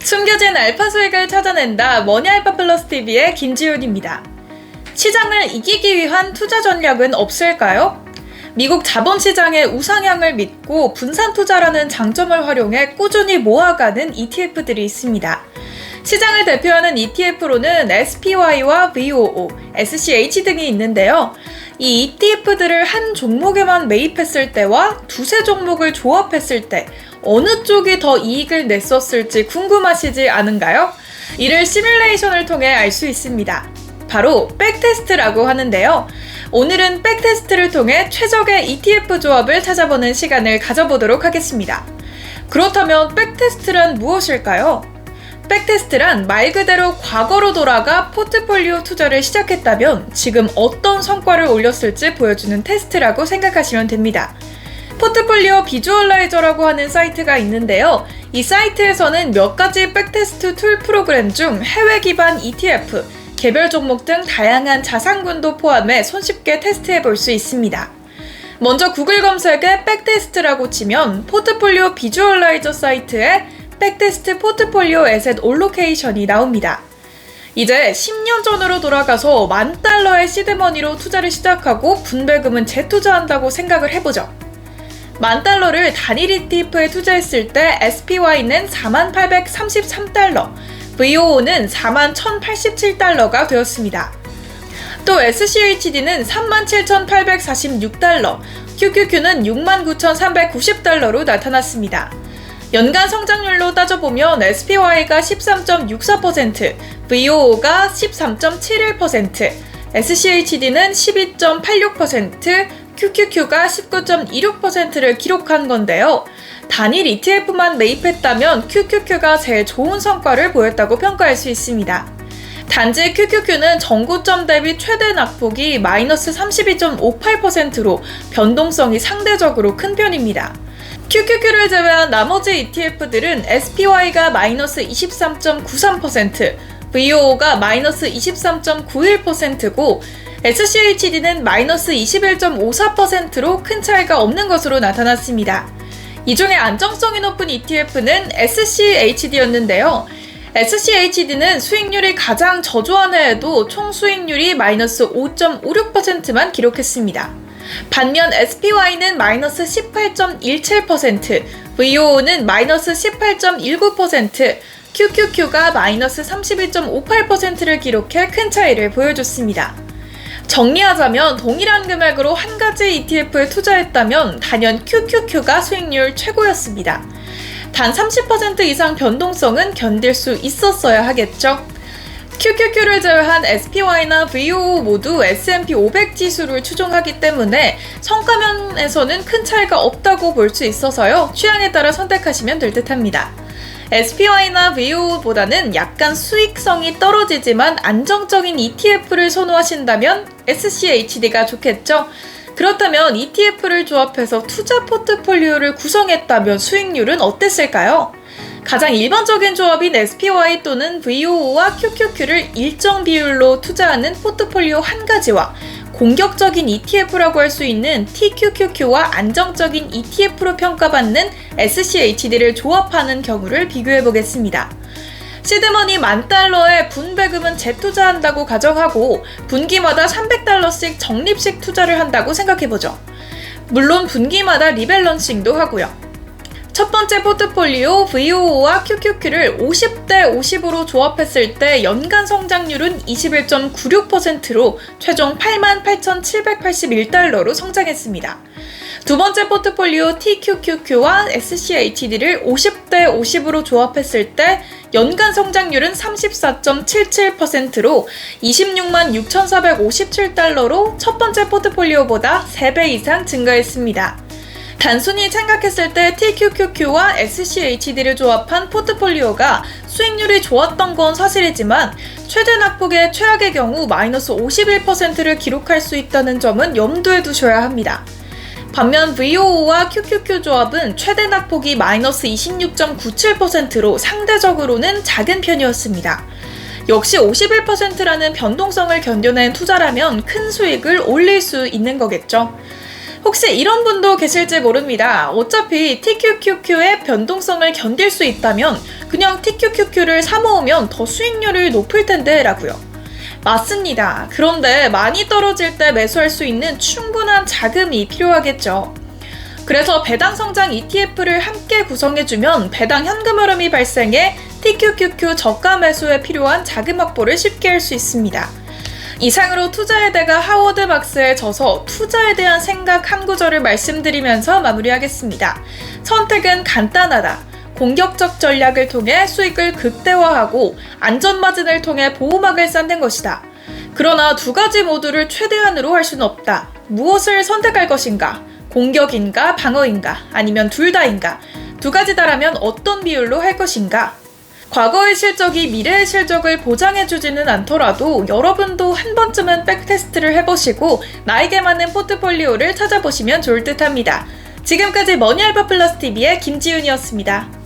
숨겨진 알파 수익을 찾아낸다. 머니알파플러스TV의 김지윤입니다. 시장을 이기기 위한 투자 전략은 없을까요? 미국 자본시장의 우상향을 믿고 분산 투자라는 장점을 활용해 꾸준히 모아가는 ETF들이 있습니다. 시장을 대표하는 ETF로는 SPY와 VOO, SCH 등이 있는데요. 이 ETF들을 한 종목에만 매입했을 때와 두세 종목을 조합했을 때 어느 쪽이 더 이익을 냈었을지 궁금하시지 않은가요? 이를 시뮬레이션을 통해 알 수 있습니다. 바로 백테스트라고 하는데요. 오늘은 백테스트를 통해 최적의 ETF 조합을 찾아보는 시간을 가져보도록 하겠습니다. 그렇다면 백테스트란 무엇일까요? 백테스트란 말 그대로 과거로 돌아가 포트폴리오 투자를 시작했다면 지금 어떤 성과를 올렸을지 보여주는 테스트라고 생각하시면 됩니다. 포트폴리오 비주얼라이저라고 하는 사이트가 있는데요. 이 사이트에서는 몇 가지 백테스트 툴 프로그램 중 해외 기반 ETF, 개별 종목 등 다양한 자산군도 포함해 손쉽게 테스트해 볼 수 있습니다. 먼저 구글 검색에 백테스트라고 치면 포트폴리오 비주얼라이저 사이트에 백테스트 포트폴리오 에셋 올로케이션이 나옵니다. 이제 10년 전으로 돌아가서 $10,000의 시드머니로 투자를 시작하고 분배금은 재투자한다고 생각을 해보죠. $10,000를 단일 ETF에 투자했을 때 SPY는 $48,33, VOO는 $41,087가 되었습니다. 또 SCHD는 $37,846, QQQ는 $69,390로 나타났습니다. 연간 성장률로 따져보면 SPY가 13.64%, VOO가 13.71%, SCHD는 12.86%, QQQ가 19.26%를 기록한 건데요. 단일 ETF만 매입했다면 QQQ가 제일 좋은 성과를 보였다고 평가할 수 있습니다. 단지 QQQ는 전고점 대비 최대 낙폭이 마이너스 32.58%로 변동성이 상대적으로 큰 편입니다. QQQ를 제외한 나머지 ETF들은 SPY가 마이너스 23.93%, VOO가 마이너스 23.91%고 SCHD는 마이너스 21.54%로 큰 차이가 없는 것으로 나타났습니다. 이 중에 안정성이 높은 ETF는 SCHD였는데요. SCHD는 수익률이 가장 저조한 해에도 총 수익률이 마이너스 5.56%만 기록했습니다. 반면 SPY는 마이너스 18.17%, VOO는 마이너스 18.19%, QQQ가 마이너스 32.58%를 기록해 큰 차이를 보여줬습니다. 정리하자면 동일한 금액으로 한 가지 ETF에 투자했다면 단연 QQQ가 수익률 최고였습니다. 단 30% 이상 변동성은 견딜 수 있었어야 하겠죠. QQQ를 제외한 SPY나 VOO 모두 S&P 500 지수를 추종하기 때문에 성과면에서는 큰 차이가 없다고 볼 수 있어서요. 취향에 따라 선택하시면 될 듯합니다. SPY나 VOO보다는 약간 수익성이 떨어지지만 안정적인 ETF를 선호하신다면 SCHD가 좋겠죠? 그렇다면 ETF를 조합해서 투자 포트폴리오를 구성했다면 수익률은 어땠을까요? 가장 일반적인 조합인 SPY 또는 VOO와 QQQ를 일정 비율로 투자하는 포트폴리오 한 가지와 공격적인 ETF라고 할 수 있는 TQQQ와 안정적인 ETF로 평가받는 SCHD를 조합하는 경우를 비교해 보겠습니다. 시드머니 $10,000의 분배금은 재투자한다고 가정하고 분기마다 $300씩 적립식 투자를 한다고 생각해보죠. 물론 분기마다 리밸런싱도 하고요. 첫 번째 포트폴리오 VOO와 QQQ를 50대 50으로 조합했을 때 연간 성장률은 21.96%로 최종 $88,781로 성장했습니다. 두 번째 포트폴리오 TQQQ와 SCHD를 50대 50으로 조합했을 때 연간 성장률은 34.77%로 $266,457로 첫 번째 포트폴리오보다 3배 이상 증가했습니다. 단순히 생각했을 때 TQQQ와 SCHD를 조합한 포트폴리오가 수익률이 좋았던 건 사실이지만 최대 낙폭의 최악의 경우 마이너스 51%를 기록할 수 있다는 점은 염두에 두셔야 합니다. 반면 VOO와 QQQ 조합은 최대 낙폭이 마이너스 26.97%로 상대적으로는 작은 편이었습니다. 역시 51%라는 변동성을 견뎌낸 투자라면 큰 수익을 올릴 수 있는 거겠죠. 혹시 이런 분도 계실지 모릅니다. 어차피 TQQQ의 변동성을 견딜 수 있다면 그냥 TQQQ를 사 모으면 더 수익률이 높을 텐데 라고요. 맞습니다. 그런데 많이 떨어질 때 매수할 수 있는 충분한 자금이 필요하겠죠. 그래서 배당 성장 ETF를 함께 구성해주면 배당 현금 흐름이 발생해 TQQQ 저가 매수에 필요한 자금 확보를 쉽게 할 수 있습니다. 이상으로 투자의 대가 하워드 막스에 져서 투자에 대한 생각 한 구절을 말씀드리면서 마무리하겠습니다. 선택은 간단하다. 공격적 전략을 통해 수익을 극대화하고 안전마진을 통해 보호막을 쌓는 것이다. 그러나 두 가지 모두를 최대한으로 할 수는 없다. 무엇을 선택할 것인가? 공격인가 방어인가? 아니면 둘 다인가? 두 가지다라면 어떤 비율로 할 것인가? 과거의 실적이 미래의 실적을 보장해주지는 않더라도 여러분도 한 번쯤은 백테스트를 해보시고 나에게 맞는 포트폴리오를 찾아보시면 좋을 듯 합니다. 지금까지 머니알바 플러스 TV의 김지윤이었습니다.